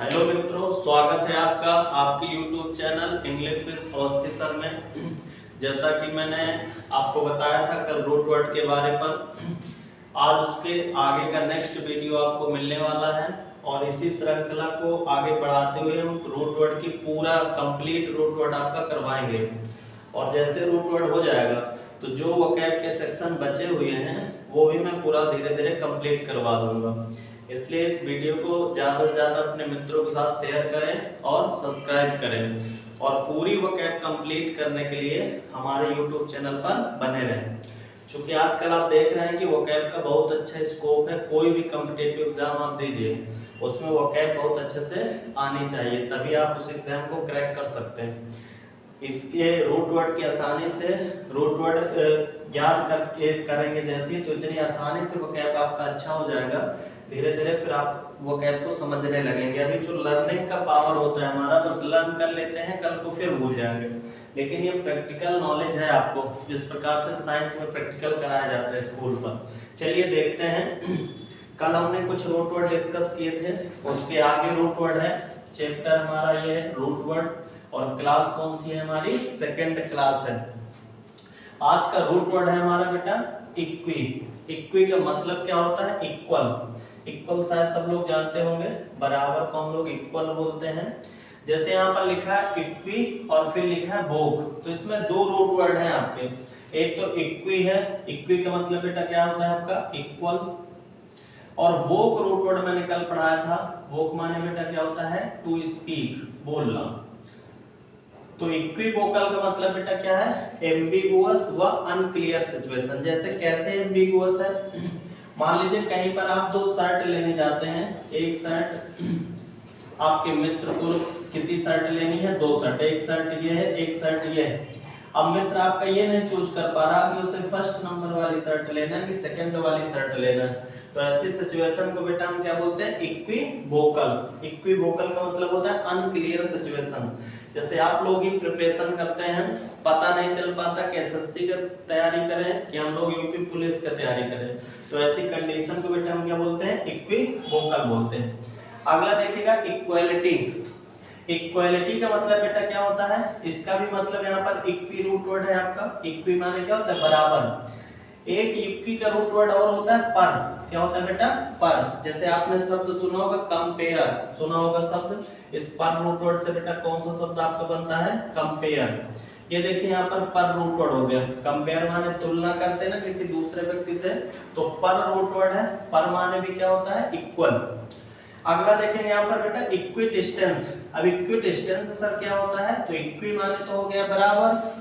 Hello मित्रों, स्वागत है आपका आपके YouTube channel English with Awasthi sir में। जैसा कि मैंने आपको बताया था कल रूट वर्ड के बारे पर, आज उसके आगे का नेक्स्ट वीडियो आपको मिलने वाला है और इसी श्रृंखला को आगे बढ़ाते हुए हम रूट वर्ड की पूरा कंप्लीट रूट वर्ड आपका करवाएंगे। और जैसे रूट वर्ड हो जाएगा तो जो वोकैब के सेक्शन बचे हुए हैं वो भी मैं पूरा धीरे धीरे कंप्लीट करवा दूंगा। इसलिए इस वीडियो को ज़्यादा से ज़्यादा अपने मित्रों के साथ शेयर करें और सब्सक्राइब करें और पूरी वोकैब कंप्लीट करने के लिए हमारे YouTube चैनल पर बने रहें। क्योंकि आजकल आप देख रहे हैं कि वोकैब का बहुत अच्छा स्कोप है। कोई भी कॉम्पिटिटिव एग्जाम आप दीजिए उसमें वोकैब बहुत अच्छे से आनी चाहिए, तभी आप उस एग्जाम को क्रैक कर सकते हैं। इसके रूट वर्ड की आसानी से रूट वर्ड याद करके करेंगे जैसे तो इतनी आसानी से वोकैब आपका अच्छा हो जाएगा। धीरे धीरे फिर आप वोकैब को समझने लगेंगे। अभी जो लर्निंग का पावर होता है हमारा, बस लर्न कर लेते हैं, कल को फिर भूल जाएंगे। लेकिन ये प्रैक्टिकल नॉलेज है आपको, जिस प्रकार से साइंस में प्रैक्टिकल कराया जाता है स्कूल पर। चलिए देखते हैं। कल हमने कुछ रूट वर्ड डिस्कस किए थे, उसके आगे रूट वर्ड है। चैप्टर हमारा ये है रूट वर्ड और क्लास कौन सी है हमारी? सेकेंड क्लास है। आज का रूट वर्ड है हमारा बेटा इक्वी। इक्वी का मतलब क्या होता है? इक्वल। इक्वल शायद सब लोग जानते होंगे, बराबर को हम लोग इक्वल बोलते हैं। जैसे यहाँ पर लिखा है इक्वी और फिर लिखा है बोक, तो इसमें दो रूट वर्ड हैं आपके। एक तो इक्वी है, इक्वी का मतलब बेटा क्या होता है आपका? इक्वल। और वोक रूट वर्ड मैंने कल पढ़ाया था। वोक माने बेटा क्या होता है? टू स्पीक, बोलना। तो इक्विवोकल का मतलब बेटा क्या है? एम्बिगुअस व अनक्लियर सिचुएशन। जैसे कैसे एम्बिगुअस है? मान लीजिए कहीं पर आप दो शर्ट लेने जाते हैं। एक शर्ट आपके मित्र को कितनी शर्ट लेनी है? दो शर्ट। एक शर्ट ये है, एक शर्ट ये है। अब मित्र आपका ये नहीं चूज कर पा रहा कि उसे फर्स्ट नंबर वाली शर्ट लेना है कि सेकंड वाली शर्ट लेना है। तो ऐसी सिचुएशन को बेटा हम क्या बोलते हैं? इक्विवोकल। इक्विवोकल का मतलब होता है अनक्लियर सिचुएशन। जैसे आप लोग ही प्रिपरेशन करते हैं, पता नहीं चल पाता कि एसएससी का तैयारी करें कि हम लोग यूपी पुलिस का तैयारी करें, तो ऐसी कंडीशन को बेटा हम क्या बोलते हैं? इक्विवोकल बोलते हैं। अगला देखिएगा इक्वालिटी। इक्वालिटी का मतलब बेटा क्या होता है? इसका भी मतलब यहाँ पर इक्वी रूट वर्ड है आपका। इक्वी माने क्या होता है? बराबर। एक इक्वी का रूट वर्ड और होता है पर। क्या होता है बेटा? पर। जैसे आपने शब्द सुना होगा कंपेयर, सुना होगा शब्द। इस पर रूट वर्ड से बेटा कौन सा शब्द आपका बनता है? कंपेयर। ये देखिए यहाँ पर रूट वर्ड हो गया। कंपेयर माने तुलना करते हैं ना किसी दूसरे व्यक्ति से, तो पर रूट वर्ड है। पर माने भी क्या होता है? इक्वल। अगला देखेंगे यहाँ पर बेटा इक्वी डिस्टेंस। अब इक्वी डिस्टेंस सर क्या होता है? तो इक्वी माने तो हो गया बराबर,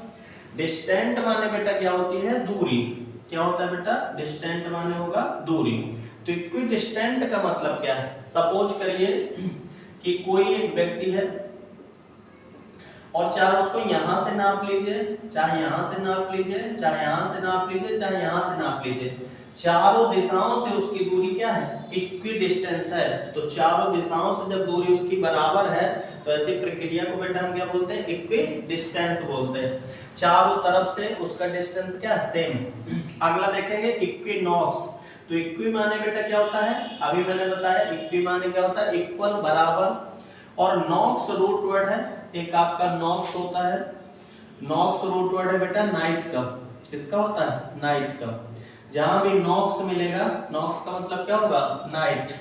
डिस्टेंट माने बेटा क्या होती है? दूरी। क्या होता है बेटा? डिस्टेंट माने होगा दूरी। तो इक्वी डिस्टेंट का मतलब क्या है? सपोज करिए कि कोई एक व्यक्ति है और चाहे उसको यहां से नाप लीजिए, चाहे यहां से नाप लीजिए, चाहे यहां से नाप लीजिए, चाहे यहां से नाप लीजिए, चारों दिशाओं से उसकी दूरी क्या है? इक्वी डिस्टेंस है। तो चारों दिशाओं से जब दूरी उसकी बराबर है तो ऐसी प्रक्रिया को बेटा हम क्या बोलते हैं? इक्वी डिस्टेंस बोलते हैं। चारों तरफ से उसका डिस्टेंस क्या है? सेम। अगला देखेंगे इक्विनॉक्स। तो इक्वी माने बेटा क्या होता है? अभी मैंने बताया इक्वी माने क्या होता है? इक्वल, बराबर। और नॉक्स रूट वर्ड है। एक आपका नॉक्स होता है। नॉक्स रूट वर्ड है बेटा नाइट का। किसका होता है? नाइट का। जहां भी नॉक्स मिलेगा, नॉक्स का मतलब क्या होगा? नाइट।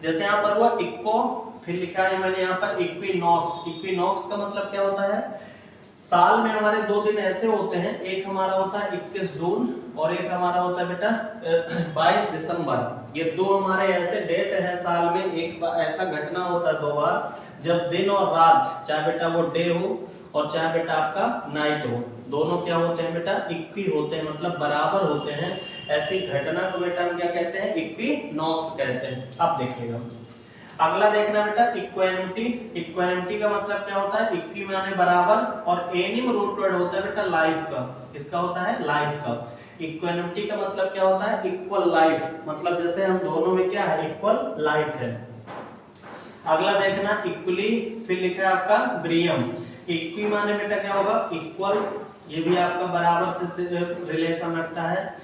जैसे यहाँ पर हुआ इक्को, फिर लिखा है मैंने यहाँ पर इक्विनॉक्स। इक्विनॉक्स का मतलब क्या होता है? साल में हमारे दो दिन ऐसे होते हैं, एक हमारा होता है 21 जून और एक हमारा होता है बेटा 22 दिसंबर। ये दो हमारे ऐसे डेट है साल में, एक ऐसा घटना होता है दो बार, जब दिन और रात, चाहे बेटा वो डे हो और चाहे बेटा आपका नाइट हो, दोनों क्या होते हैं बेटा? इक्वी होते हैं, मतलब बराबर होते हैं। ऐसी घटना को बेटा हम क्या कहते हैं? इक्विनॉक्स कहते हैं। अब देखिएगा अगला देखना बेटा इक्वानिटी। इक्वानिटी का मतलब क्या होता है? इक्वी माने बराबर और एनिम रूट वर्ड होता है बेटा लाइफ का। किसका होता है? लाइफ का। इक्वानिटी का मतलब क्या होता है? इक्वल लाइफ, मतलब जैसे हम दोनों में क्या है? इक्वल लाइफ है। अगला देखना इक्वली, फिर लिखा है आपका ब्रियम। इक्वी माने बेटा क्या होगा? इक्वल, ये भी आपका बराबर से रिलेशन रखता है।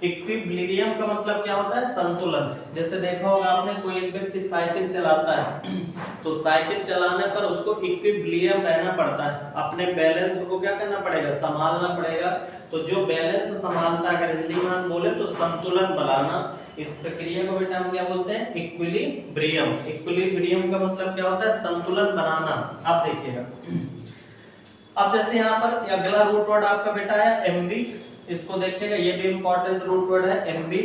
इक्विलिब्रियम का मतलब क्या होता है? संतुलन। जैसे देखा होगा आपने, कोई एक व्यक्ति साइकिल चलाता है तो साइकिल चलाने पर उसको इक्विलिब्रियम रहना पड़ता है, अपने बैलेंस को क्या करना पड़ेगा? संभालना पड़ेगा। तो जो बैलेंस संभालता है, अगर हिंदी में बोले तो संतुलन बनाना, इस प्रक्रिया को बेटा हम क्या बोलते हैं? इक्विलिब्रियम। इक्विलिब्रियम का मतलब क्या होता है? संतुलन बनाना। आप देखिएगा, अब जैसे यहाँ पर अगला रूट वर्ड आपका बेटा है एमबी, इसको देखिएगा, ये भी इंपॉर्टेंट रूट वर्ड है एमबी।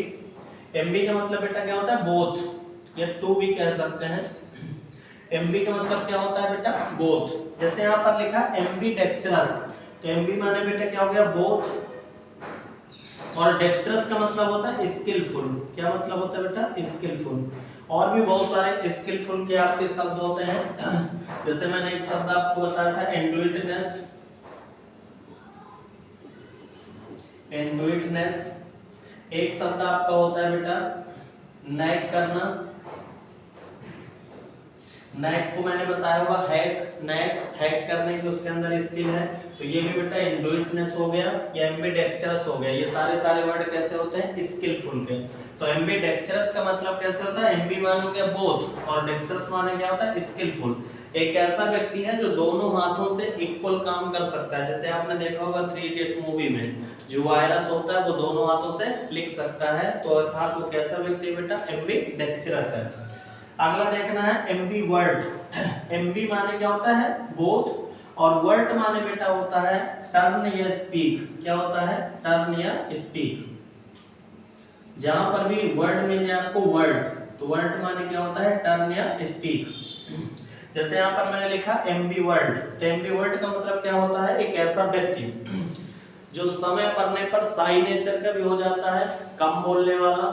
एमबी का मतलब बेटा क्या होता है? बोथ या टू भी कह सकते हैं। एमबी का मतलब क्या होता है बेटा? बोथ। जैसे यहाँ पर लिखा एमबी डेक्स्ट्रस, तो एमबी माने बेटा क्या हो गया? बोथ। और डेक्स्ट्रस का मतलब होता है स्किलफुल। क्या मतलब होता है बेटा? स्किलफुल। और भी बहुत सारे स्किलफुल के आपके शब्द होते हैं। जैसे मैंने एक शब्द आपको बताया था एंडुइटनेस। एंडुइटनेस। एक शब्द आपका होता है बेटा नैक करना। नैक को मैंने बताया होगा हैक। नैक हैक करने की उसके अंदर स्किल है, तो ये भी बेटा एंडुइटनेस हो गया या एम्बीडेक्स्ट्रस हो गया। ये सारे वर्ड कैसे होते हैं? स्किलफुल के। तो एम्बीडेक्स्ट्रस का मतलब कैसे होता है? एमबी माने हो गया बोथ और डेक्स्ट्रस माने क्या होता है? स्किलफुल। एक ऐसा व्यक्ति है जो दोनों हाथों से इक्वल काम कर सकता है। जैसे आपने देखा होगा 3 इडियट मूवी में जो वायरस होता है वो दोनों हाथों से लिख सकता है, तो अर्थात वो कैसा व्यक्ति है बेटा? एम्बीडेक्स्ट्रस है। अगला देखना है एमबी वर्ड। एमबी माने क्या होता है? बोथ। और वर्ड माने बेटा होता है टर्न या स्पीक। क्या होता है? टर्न या स्पीक। जहां पर भी वर्ड मिल जाए आपको वर्ड, तो वर्ड माने क्या होता है? टर्न या स्पीक। जैसे यहाँ पर मैंने लिखा एमबी वर्ड, तो एमबी वर्ड का मतलब क्या होता है? एक ऐसा व्यक्ति जो समय पड़ने पर शाई नेचर का भी हो जाता है, कम बोलने वाला,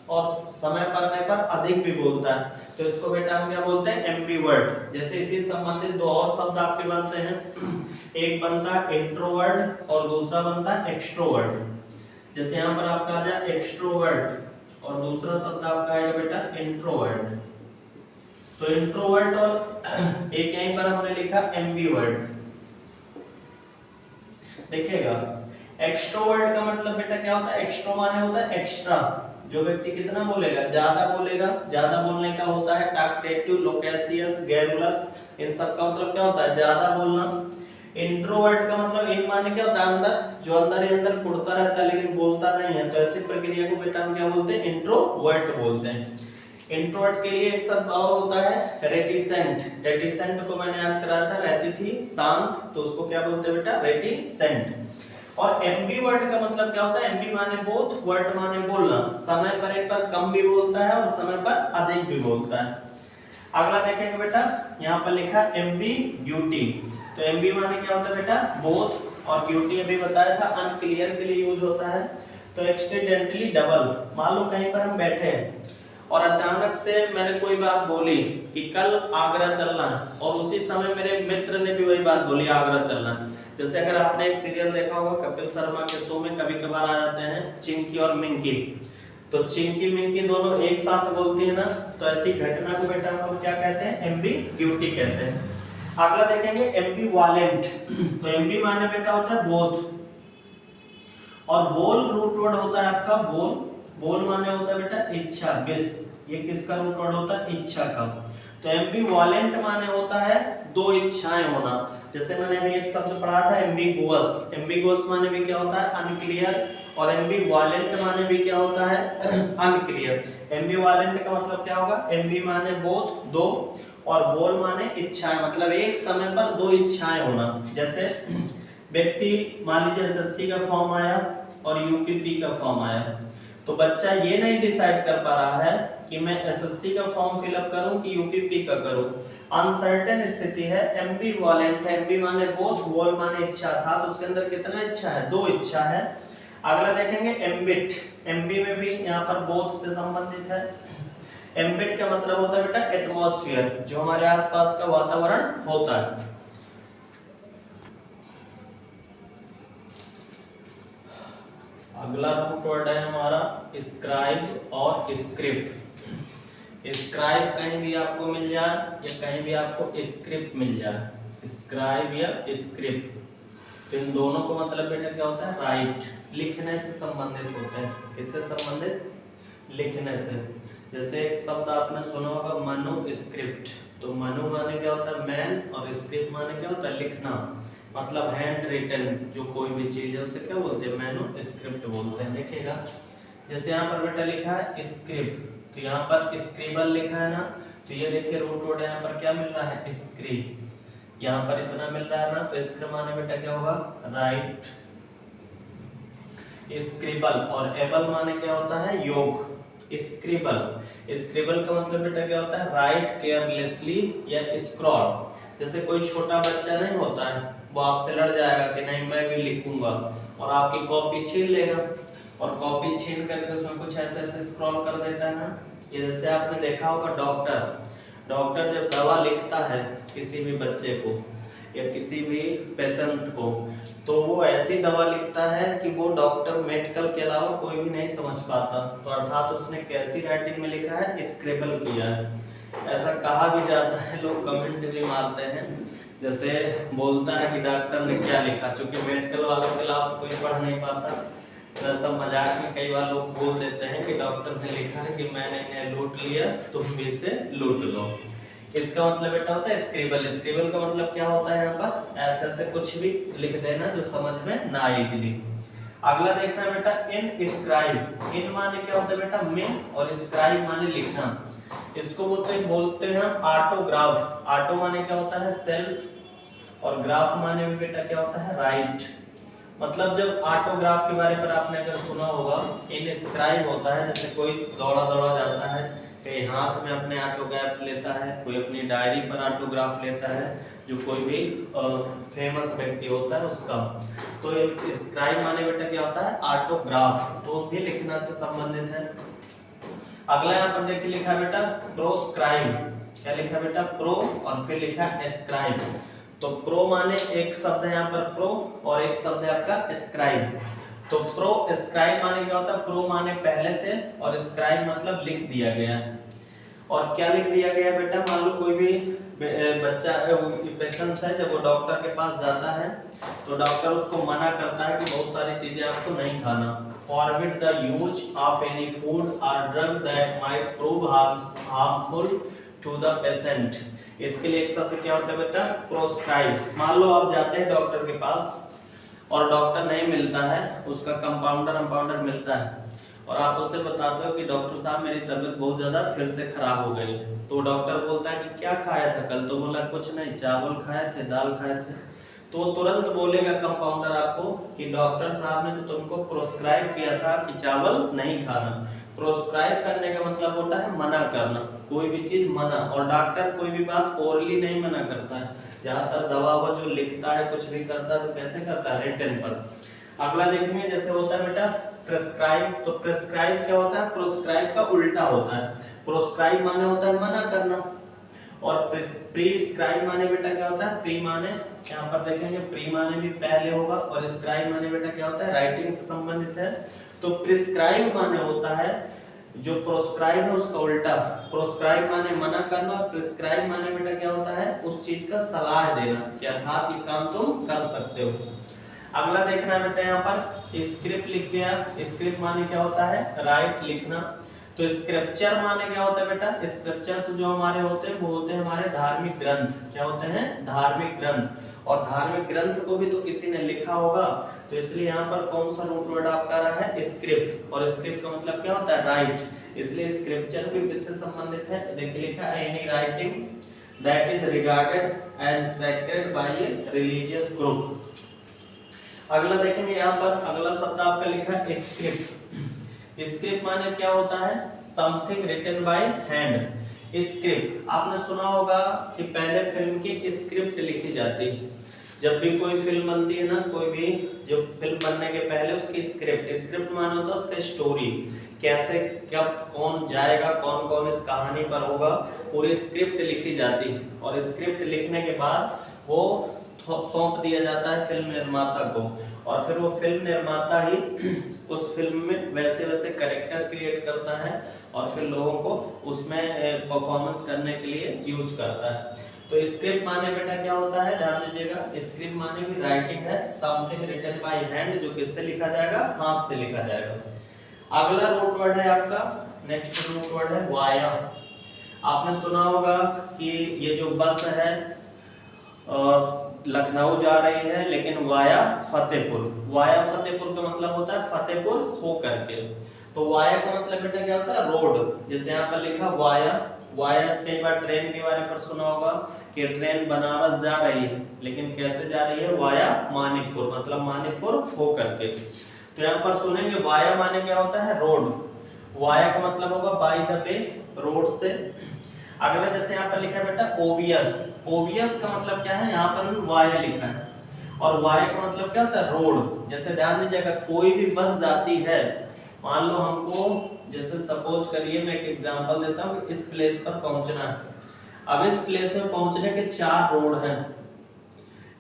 और समय पड़ने पर अधिक भी बोलता है, तो इसको बेटा हम क्या बोलते हैं? MB word. जैसे इसी संबंधित दो और शब्द आपके बनते हैं, एक बनता है इंट्रोवर्ट और दूसरा बनता है एक्सट्रोवर्ट। जैसे यहाँ पर आपका आ जाए एक्सट्रोवर्ट और दूसरा शब्द आपका आएगा बेटा इंट्रोवर्ट। तो इंट्रोवर्ट और एक यहीं पर हमने लिखा एमबी वर्ड। देखिएगा, एक्सट्रोवर्ट का मतलब बेटा क्या होता है? एक्स्ट्रो माने होता है एक्स्ट्रा, जो व्यक्ति कितना बोलेगा? ज्यादा बोलेगा। ज्यादा बोलने का होता है टाक्टेटिव, लोकेशियस, गैरुलस, इन सब का मतलब क्या होता है? ज्यादा बोलना। इंट्रोवर्ट का मतलब इन माने क्या होता है? अंदर, जो अंदर ही अंदर कुड़ता रहता है लेकिन बोलता नहीं है, तो ऐसी प्रक्रिया को बेटा हम क्या बोलते हैं? इंट्रोवर्ट बोलते हैं। इंट्रोवर्ट के लिए एक शब्द और होता है रेटिसेंट। रेटिसेंट को मैंने याद कराया था, रहती थी शांत, तो उसको क्या बोलते हैं बेटा? रेटिसेंट। और एमबी वर्ड का मतलब क्या होता है? एमबी माने बोथ, वर्ड माने बोलना। समय पर एक पर कम भी बोलता है और समय पर अधिक भी बोलता है। अगला देखेंगे बेटा, यहाँ पर लिखा एमबी ब्यूटी। तो एमबी माने क्या होता है बेटा? बोथ, और ब्यूटी अभी बताया था अनक्लियर के लिए यूज होता है। तो एक्सीडेंटली डबल, मान लो कहीं पर हम बैठे हैं और अचानक से मैंने कोई बात बोली कि कल आगरा चलना है, और उसी समय मेरे मित्र ने भी वही बात बोली आगरा चलना है। जैसे अगर आपने एक सीरियल देखा होगा कपिल शर्मा के शो में कभी कभार आ जाते हैं चिंकी और मिंकी, तो चिंकी मिंकी दोनों एक साथ बोलती है ना, तो ऐसी घटना को बेटा हम क्या कहते हैं? एम्बिग्यूटी कहते हैं। अगला देखेंगे एम्बिवालेंट। तो एम्बी माने बेटा होता है बोथ, और वोल रूट वर्ड होता है आपका वोल। वोल माने होता है बेटा इच्छा, विश। ये किसका रूट वर्ड होता है? इच्छा का। तो एम्बिवालेंट माने होता है दो इच्छाएं होना। जैसे मैंने अभी एक शब्द पढ़ा था एम्बिगुअस। एम्बिगुअस माने भी क्या होता है? अनक्लियर। और एम्बिवालेंट माने भी क्या होता है? अनक्लियर। एम्बिवालेंट का मतलब क्या होगा? एम्बी माने बोथ, दो, और वोल माने इच्छाएं, मतलब एक समय पर दो इच्छाएं होना। जैसे व्यक्ति मान लीजिए एसएससी का फॉर्म आया और यूपीपी का फॉर्म आया, तो बच्चा ये नहीं डिसाइड कर पा रहा है कि मैं एसएससी का फॉर्म फिलअप करूं कि यूपीपी का करूं। अनसर्टेन स्थिति है, एम्बिवालेंट है। एम्बी माने बोथ, वोल माने इच्छा था, तो उसके अंदर कितना इच्छा है? दो इच्छा है। अगला देखेंगे एम्बिट। एम्बी में भी यहाँ पर बोथ से संबंधित है। एम्बिट का मतलब होता है बेटा एटमॉस्फेयर, जो हमारे आसपास का वातावरण होता है। अगला रूट वर्ड है हमारा स्क्राइब और स्क्रिप्ट। स्क्राइब कहीं भी आपको मिल जाए या कहीं भी आपको स्क्रिप्ट मिल जाए, स्क्राइब या स्क्रिप्ट। तो इन दोनों को मतलब बेटा क्या होता है, राइट, लिखने से संबंधित होते हैं। किससे संबंधित, लिखने से। जैसे एक शब्द आपने सुना होगा मनुस्क्रिप्ट, तो मनु माने क्या होता है, मैन, और स्क्रिप्ट माने क्या होता है, लिखना, मतलब हैंड रिटन जो कोई भी चीज है उसे क्या बोलते हैं, मैनुस्क्रिप्ट बोलते हैं। देखिएगा जैसे यहाँ पर बेटा लिखा है स्क्रिप्ट, तो यहाँ पर स्क्रिबल लिखा है ना, तो ये देखिए रूट वर्ड यहाँ पर क्या मिल रहा है, स्क्रिप, यहाँ पर इतना मिल रहा है ना, तो इसका माने बेटा क्या होगा, राइट। स्क्रिबल और एबल माने क्या होता है, योग। स्क्रिबल, स्क्रिबल का मतलब बेटा क्या होता है, राइट केयरलेसली या स्क्रॉल। जैसे कोई छोटा बच्चा नहीं होता है, वो आपसे लड़ जाएगा कि नहीं मैं भी लिखूंगा, और आपकी कॉपी छीन लेगा, और कॉपी छीन करके उसमें कुछ ऐसे ऐसे स्क्रॉल कर देता है ना। ये जैसे आपने देखा होगा डॉक्टर जब दवा लिखता है किसी भी बच्चे को या किसी भी पेशेंट को, तो वो ऐसी दवा लिखता है कि वो डॉक्टर मेडिकल के अलावा कोई भी नहीं समझ पाता। तो अर्थात उसने कैसी राइटिंग में लिखा है, स्क्रिबल किया है। ऐसा कहा भी जाता है, लोग कमेंट भी मारते हैं, जैसे बोलता है कि डॉक्टर ने क्या लिखा, चूंकि मेडिकल वालों के अलावा तो कोई पढ़ नहीं पाता, तो ऐसा मजाक में कई बार लोग बोल देते हैं कि डॉक्टर ने लिखा है कि मैंने इन्हें लूट लिया, तुम भी इसे लूट लो। इसका मतलब बेटा होता है स्क्रिबल। स्क्रिबल का मतलब क्या होता है, यहाँ पर ऐसे ऐसे कुछ भी लिख देना जो समझ में ना इजीली। अगला देखना बेटा इनस्क्राइब। इन माने क्या होता है बेटा, में, और स्क्राइब माने लिखना। इसको बोलते हैं ऑटोग्राफ। ऑटो माने क्या होता है, सेल्फ, और ग्राफ माने भी बेटा क्या होता है, राइट। मतलब जब ऑटोग्राफ के बारे पर आपने अगर सुना होगा, इनस्क्राइब होता है जैसे कोई दौड़ा जाता है, कहीं हाथ में अपने ऑटोग्राफ लेता है, कोई अपनी डायरी पर ऑटोग्राफ लेता है, जो कोई भी फेमस व्यक्ति होता है उसका। तो स्क्राइब माने बेटा क्या होता है, ऑटोग्राफ, तो भी लिखना से संबंधित है। अगला यहाँ पर देखिए लिखा है बेटा प्रोस्क्राइब। क्या लिखा है बेटा, प्रो, और फिर लिखा है स्क्राइब। तो प्रो माने एक शब्द है यहाँ पर प्रो, और एक शब्द है आपका स्क्राइब। तो प्रो स्क्राइब माने क्या होता है, प्रो माने पहले से, और स्क्राइब मतलब लिख दिया गया है। और क्या लिख दिया गया है बेटा, मान लो कोई भी बच्चा पेशेंट है, जब वो डॉक्टर के पास जाता है तो डॉक्टर उसको मना करता है कि बहुत सारी चीजें आपको नहीं खाना। Forbid the use of any food और drug that might prove harmful to the patient. इसके लिए एक शब्द क्या होता है बेटा, प्रोस्क्राइब। मान लो आप जाते हैं डॉक्टर के पास और डॉक्टर नहीं मिलता है, उसका कंपाउंडर मिलता है, और आप उससे बताते हो कि डॉक्टर साहब मेरी तबीयत बहुत ज्यादा फिर से खराब हो गई। तो डॉक्टर बोलता है कि क्या खाया था कल, तो बोला कुछ नहीं, चावल खाए थे, दाल खाए थे। तो तुरंत बोलेगा कंपाउंडर आपको कि डॉक्टर साहब ने तो तुमको प्रोस्क्राइब किया था कि चावल नहीं खाना। प्रोस्क्राइब करने का मतलब होता है मना करना, कोई भी चीज मना। और डॉक्टर कोई भी बात ओरली नहीं मना करता है, ज्यादातर दवा वो जो लिखता है कुछ भी करता है तो कैसे करता है, रिटन पर। अगला देखेंगे जैसे होता है बेटा प्रेस्क्राइब। तो प्रेस्क्राइब क्या होता है, प्रोस्क्राइब का उल्टा होता है। प्रोस्क्राइब माने होता है मना करना, और प्रिस्क्राइब माने बेटा क्या होता है, प्री माने, यहाँ पर देखेंगे प्री माने भी पहले होगा, और स्क्राइब माने बेटा क्या होता है, राइटिंग से संबंधित है। तो प्रिस्क्राइब माने होता है जो प्रोस्क्राइब है उसका उल्टा। प्रोस्क्राइब माने मना करना, और प्रिस्क्राइब माने बेटा क्या होता है, उस चीज का सलाह देना कि अर्थात ये काम तुम कर सकते हो। अगला देखना है बेटा यहाँ पर स्क्रिप्ट लिख दिया। स्क्रिप्ट माने क्या होता है, राइट, लिखना। तो स्क्रिप्चर माने क्या होता है बेटा, स्क्रिप्चर्स जो हमारे होते हैं वो होते हैं हमारे धार्मिक ग्रंथ। क्या होते हैं, धार्मिक ग्रंथ। और धार्मिक ग्रंथ को भी तो किसी ने लिखा होगा, तो इसलिए यहाँ पर कौन सा रूट वर्ड आपका रहा है, स्क्रिप्ट। और स्क्रिप्ट का मतलब क्या होता है, राइट। इसलिए स्क्रिप्चर भी किससे संबंधित है, देखिए लिखा है any writing that is regarded as sacred by a religious group. अगला देखेंगे यहाँ पर अगला शब्द आपका लिखा है स्क्रिप्ट। स्क्रिप्ट माने क्या होता है, something written by hand. Script आपने सुना होगा कि पहले फिल्म की स्क्रिप्ट लिखी जाती है। जब भी कोई फिल्म बनती है ना, कोई भी जब फिल्म बनने के पहले उसकी स्क्रिप्ट माने होता है उसका स्टोरी, कैसे कब कौन जाएगा, कौन कौन इस कहानी पर होगा, पूरी स्क्रिप्ट लिखी जाती है। और स्क्रिप्ट लिखने के बाद वो सौंप दिया जाता है फिल्म निर्माता को, और फिर वो फिल्म निर्माता ही उस फिल्म में वैसे वैसे कैरेक्टर क्रिएट करता है और फिर लोगों को उसमें परफॉर्मेंस करने के लिए यूज करता है। तो स्क्रिप्ट माने बेटा क्या होता है, ध्यान दीजिएगा, स्क्रिप्ट माने भी राइटिंग है, समथिंग रिटन बाय हैंड, जो किससे लिखा जाएगा, हाथ से लिखा जाएगा। अगला रूट वर्ड है आपका, नेक्स्ट रूट वर्ड है वाया। आपने सुना होगा कि ये जो बस है लखनऊ जा रही है, लेकिन वाया फतेहपुर। वाया फतेहपुर का मतलब होता है फतेहपुर हो करके। तो वाया का मतलब बेटा क्या होता है, रोड। जैसे यहाँ पर लिखा वाया, वाया कई बार ट्रेन के बारे पर सुना होगा कि ट्रेन बनारस जा रही है, लेकिन कैसे जा रही है, वाया मानिकपुर, मतलब मानिकपुर हो करके। तो यहाँ पर सुनेंगे वाया माने क्या होता है, रोड। वाया का मतलब होगा बाय द वे, रोड से। अगला जैसे यहाँ पर लिखा है बेटा ओबियस। ओबियस का मतलब क्या है, यहाँ पर भी वाया लिखा है, और वाया का मतलब क्या होता है, रोड। जैसे ध्यान दीजिएगा, कोई भी बस जाती है, मान लो हमको, जैसे सपोज करिए मैं एक एग्जांपल देता हूँ, इस प्लेस पर पहुंचना है। अब इस प्लेस में पहुंचने के 4 रोड हैं,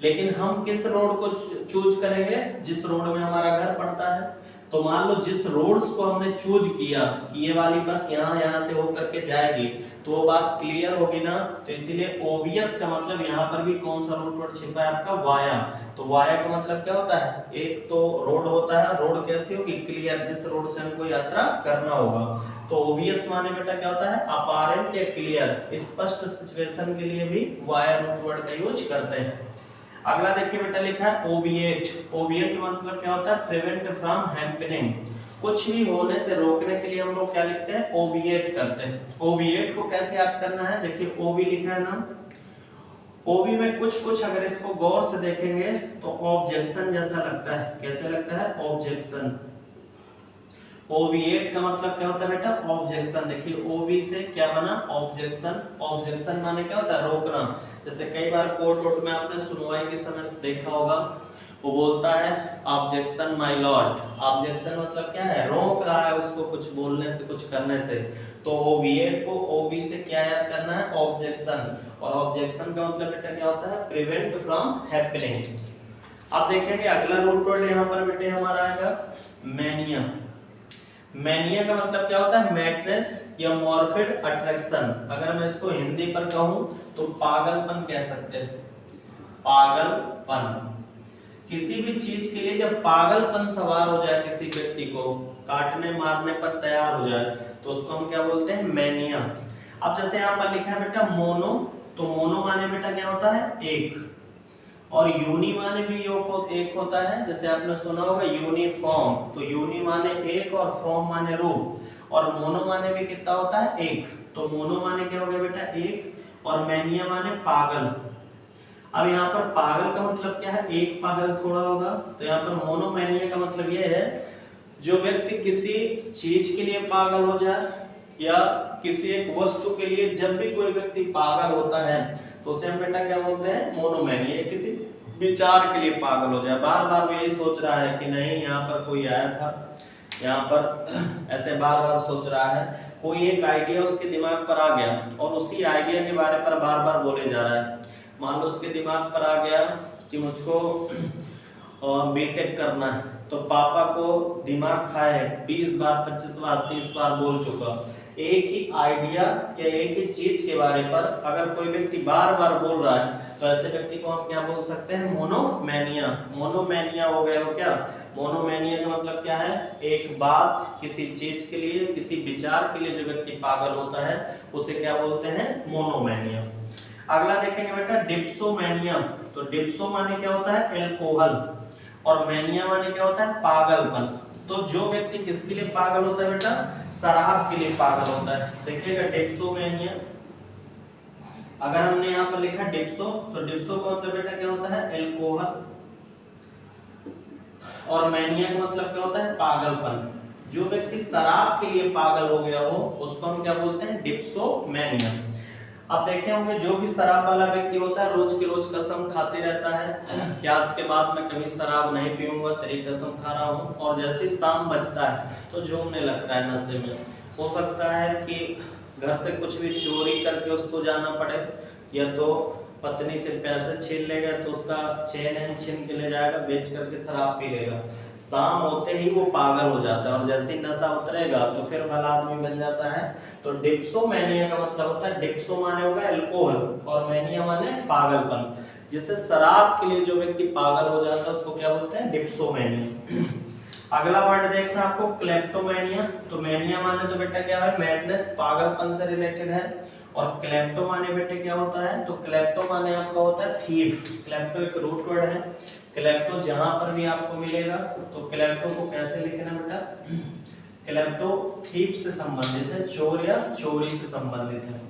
लेकिन हम किस रोड को चूज करेंगे, जिस रोड में हमारा घर पड़ता है। तो मान लो जिस रोड्स को हमने चूज किया कि ये वाली बस यहाँ से होकर के जाएगी, तो वो बात क्लियर होगी ना। तो इसीलिए ओबियस का मतलब यहाँ पर भी कौन सा रूट वर्ड छिपा है आपका, वाया। तो वाया का मतलब क्या होता है, एक तो रोड होता है, रोड कैसी होगी, क्लियर, जिस रोड से हमको यात्रा करना होगा। तो ओबियस माने बेटा क्या होता है, अपैरेंट या क्लियर, स्पष्ट सिचुएशन के लिए भी वाया रूट वर्ड का यूज करते हैं। अगला देखिए बेटा लिखा है ओबिएट। ओबिएट मतलब क्या होता है, प्रिवेंट फ्रॉम हैपनिंग, कुछ भी होने से रोकने के लिए हम लोग क्या लिखते हैं, ओबिएट करते हैं। ओबिएट को कैसे याद करना है, देखिए ओबी लिखा है ना, ओबी में कुछ अगर इसको गौर से देखेंगे तो ऑब्जेक्शन जैसा लगता है। कैसे लगता है, ऑब्जेक्शन। ओबिएट का मतलब क्या होता है बेटा, ऑब्जेक्शन। देखिए ओबी से क्या बना, ऑब्जेक्शन। ऑब्जेक्शन माने क्या होता है, रोकना। जैसे कई बार कोर्ट में आपने सुनवाई के समय देखा होगा, वो बोलता है ऑब्जेक्शन माय लॉर्ड। ऑब्जेक्शन मतलब क्या है, रोक रहा है उसको कुछ बोलने से, कुछ करने से। तो ओबिएट को ओबी से क्या याद करना है, ऑब्जेक्शन। और ऑब्जेक्शन का मतलब बेटा क्या होता है, प्रिवेंट फ्रॉम हैपनिंग। अब देखेंगे अगला रूट वर्ड यहाँ पर बेटे हमारा आएगा मैनिया। मैनिया का मतलब क्या होता है, मैडनेस या मॉर्फिड अट्रैक्शन। अगर मैं इसको हिंदी पर कहूं तो पागलपन कह सकते हैं, पागलपन। किसी भी चीज के लिए जब पागलपन सवार हो जाए, किसी व्यक्ति को काटने मारने पर तैयार हो जाए, तो उसको हम क्या बोलते हैं, मैनिया। अब जैसे यहाँ पर लिखा है बेटा मोनो, तो मोनो माने बेटा क्या होता है, एक। और यूनी माने भी एक होता है। जैसे आपने सुना होगा यूनिफॉर्म, तो यूनी माने एक और फॉर्म माने रूप, और मोनो माने भी कितना होता है, एक। तो मोनो माने क्या हो गया बेटा, एक, और मैनिया माने पागल। अब यहाँ पर पागल का मतलब क्या है, एक पागल थोड़ा होगा। तो यहाँ पर मोनोमैनिया का मतलब ये है, जो व्यक्ति किसी चीज के लिए पागल हो जाए या किसी एक वस्तु के लिए जब भी कोई व्यक्ति पागल होता है, तो उसे हम बेटा क्या बोलते हैं, मोनोमैनिया। किसी विचार के लिए पागल हो जाए, बार बार वो यही सोच रहा है कि नहीं यहाँ पर कोई आया था, यहाँ पर ऐसे बार बार सोच रहा है। कोई एक आइडिया उसके दिमाग पर आ गया और उसी आइडिया के बारे पर बार बार बोले जा रहा है। मान लो उसके दिमाग पर आ गया कि मुझको बीटेक करना है, तो पापा को दिमाग खाए 20 बार 25 बार 30 बार बोल चुका। एक ही आइडिया या एक ही चीज के बारे पर अगर कोई व्यक्ति बार बार बोल रहा है, तो ऐसे व्यक्ति को हम क्या बोल सकते हैं, मोनोमैनिया। मोनोमैनिया हो गया, हो क्या, मोनोमैनिया का मतलब क्या है, एक बात, किसी चीज के लिए, किसी विचार के लिए जो व्यक्ति पागल होता है, उसे क्या बोलते हैं, मोनोमैनिया। अगला देखेंगे बेटा डिप्सोमैनिया। तो डिप्सो माने क्या होता है, एल्कोहल, और मैनिया माने क्या होता है, पागलपन। तो जो व्यक्ति किसके लिए पागल होता है बेटा, शराब के लिए पागल होता है। देखिएगा डिप्सोमैनिया, अगर हमने यहाँ पर लिखा डिप्सो, तो डिप्सो का मतलब बेटा क्या होता है, एल्कोहल, और मैनिया का मतलब क्या होता है, पागलपन। जो व्यक्ति शराब के लिए पागल हो गया हो, उसको हम क्या बोलते हैं, डिप्सोमैनिया। अब देखे होंगे जो भी शराब वाला व्यक्ति होता है, रोज के रोज कसम खाते रहता है कि आज के बाद मैं कभी शराब नहीं पीऊंगा, तेरी कसम खा रहा हूँ। और जैसे ही शाम बजता है तो झूमने लगता है नशे में। हो सकता है कि घर से कुछ भी चोरी करके उसको जाना पड़े, या तो पत्नी से पैसे छीन लेगा तो उसका चेन छीन के ले जाएगा, बेच करके शराब पी लेगा। शाम होते ही वो पागल हो जाता है और जैसे ही नशा उतरेगा तो फिर भला आदमी बन जाता है। तो डिप्सोमैनिया का मतलब होता है, डिप्सो माने होगा अल्कोहल और मैनिया माने पागलपन। जैसे शराब के लिए जो व्यक्ति पागल हो जाता है उसको क्या बोलते हैं, डिप्सोमैनिया। अगला वर्ड देखना आपको क्लेप्टोमैनिया। तो मैनिया माने तो बेटा क्या है, मैडनेस, पागलपन से रिलेटेड है। और क्लेप्टो माने बेटे क्या होता है, तो क्लेप्टो माने आपका होता है थीफ। क्लेप्टो एक रूट वर्ड है। क्लेप्टो जहां पर भी आपको मिलेगा तो क्लेप्टो को कैसे लिखना बेटा, क्लेप्टो थीफ से संबंधित है, चोर या चोरी से संबंधित है।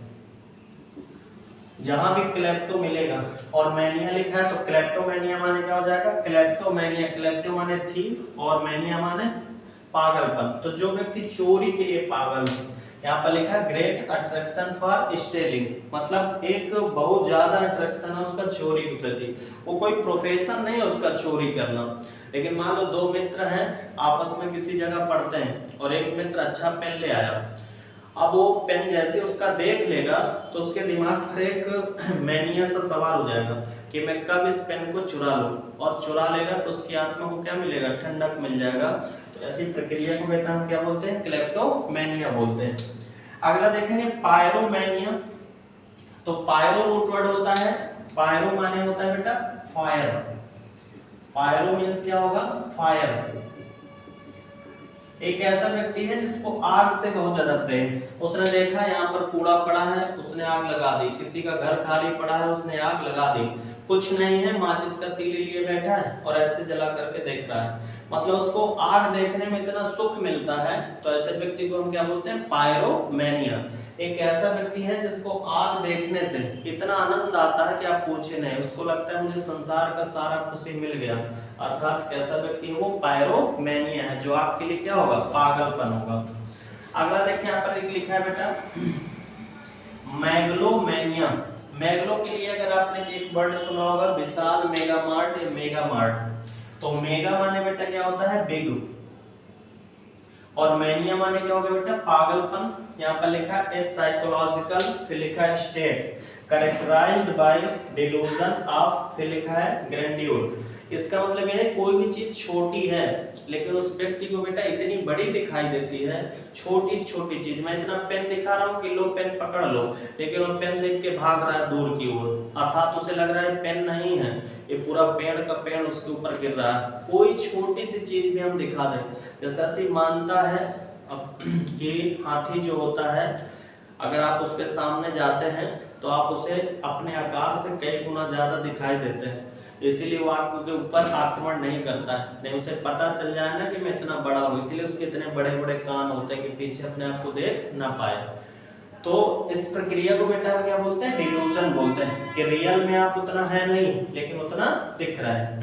जहां भी क्लेप्टो मिलेगा और मैनिया लिखा है तो क्लेप्टोमैनिया माने क्या हो जाएगा, क्लेप्टोमैनिया। क्लेप्टो माने थीफ और मैनिया माने पागलपन। तो जो व्यक्ति चोरी के लिए पागल है, यहाँ पर लिखा ग्रेट अट्रैक्शन फॉर स्टेलिंग, मतलब एक बहुत ज्यादा अट्रैक्शन है उसका चोरी के प्रति। वो कोई प्रोफेशन नहीं है उसका चोरी करना। लेकिन मान लो दो मित्र हैं, आपस में किसी जगह पढ़ते हैं और एक मित्र अच्छा पेन ले आया। अब वो पेन जैसे उसका देख लेगा तो उसके दिमाग पर एक मैनिया सा सवार हो जाएगा कि मैं कब इस पेन को चुरा लूं, और चुरा लेगा तो उसकी आत्मा को क्या मिलेगा, ठंडक मिल जाएगा। तो ऐसी प्रक्रिया को बेटा हम क्या बोलते हैं, क्लेप्टोमैनिया बोलते हैं। अगला देखेंगे पायरोमैनिया। तो पायरो रूट वर्ड होता है, पायरो माने होता है बेटा फायर। पायरो मीन्स क्या होगा, फायर। एक ऐसा व्यक्ति है जिसको आग से बहुत ज्यादा प्रेम। उसने देखा यहाँ पर कूड़ा पड़ा है, उसने आग लगा दी। किसी का घर खाली पड़ा है, उसने आग लगा दी। कुछ नहीं है, माचिस का तीली लिए बैठा है और ऐसे जला करके देख रहा है। मतलब उसको आग देखने में इतना सुख मिलता है। तो ऐसे व्यक्ति को हम क्या बोलते हैं, पायरोमैनिया। एक ऐसा व्यक्ति है जिसको आग देखने से इतना आनंद आता है कि आप पूछे नहीं। उसको लगता है मुझे संसार का सारा खुशी मिल गया। अर्थात कैसा व्यक्ति है वो, पायरोमैनिया है, जो आग के लिए क्या होगा, पागलपन होगा। अगला देखिए यहाँ पर एक लिखा है बेटा मैग्लोमैनिया। मैग्लो के लिए अगर आपने एक वर्ड सुना होगा, विशाल, मेगा मार्ट या मेगा मार्ट। तो मेगा माने बेटा क्या होता है, बिग, और मैनिया माने क्या होगा बेटा, पागलपन। यहाँ पर लिखा है साइकोलॉजिकल, फिर लिखा है state characterized by delusion of, फिर लिखा है ग्रैंड्योर। इसका मतलब यह है कोई भी चीज छोटी है लेकिन उस व्यक्ति को बेटा इतनी बड़ी दिखाई देती है। छोटी छोटी चीज, मैं इतना पेन दिखा रहा हूँ कि लो पेन पकड़ लो, लेकिन वो पेन देख के भाग रहा है दूर की ओर। अर्थात उसे लग रहा है पेन नहीं है, ये पूरा पेड़ का पेड़ उसके ऊपर गिर रहा है। कोई छोटी सी चीज भी हम दिखा दें, जैसे ऐसी मानता है कि हाथी जो होता है, अगर आप उसके सामने जाते हैं तो आप उसे अपने आकार से कई गुना ज्यादा दिखाई देते हैं। इसीलिए वो आपके ऊपर आक्रमण नहीं करता है। नहीं, उसे पता चल जाए ना कि मैं इतना बड़ा हूँ, इसीलिए उसके इतने बड़े बड़े कान होते हैं कि पीछे अपने आप को देख ना पाए। तो इस प्रक्रिया को बेटा क्या बोलते हैं, डिल्यूजन बोलते हैं, कि रियल में आप उतना है नहीं लेकिन उतना दिख रहा है।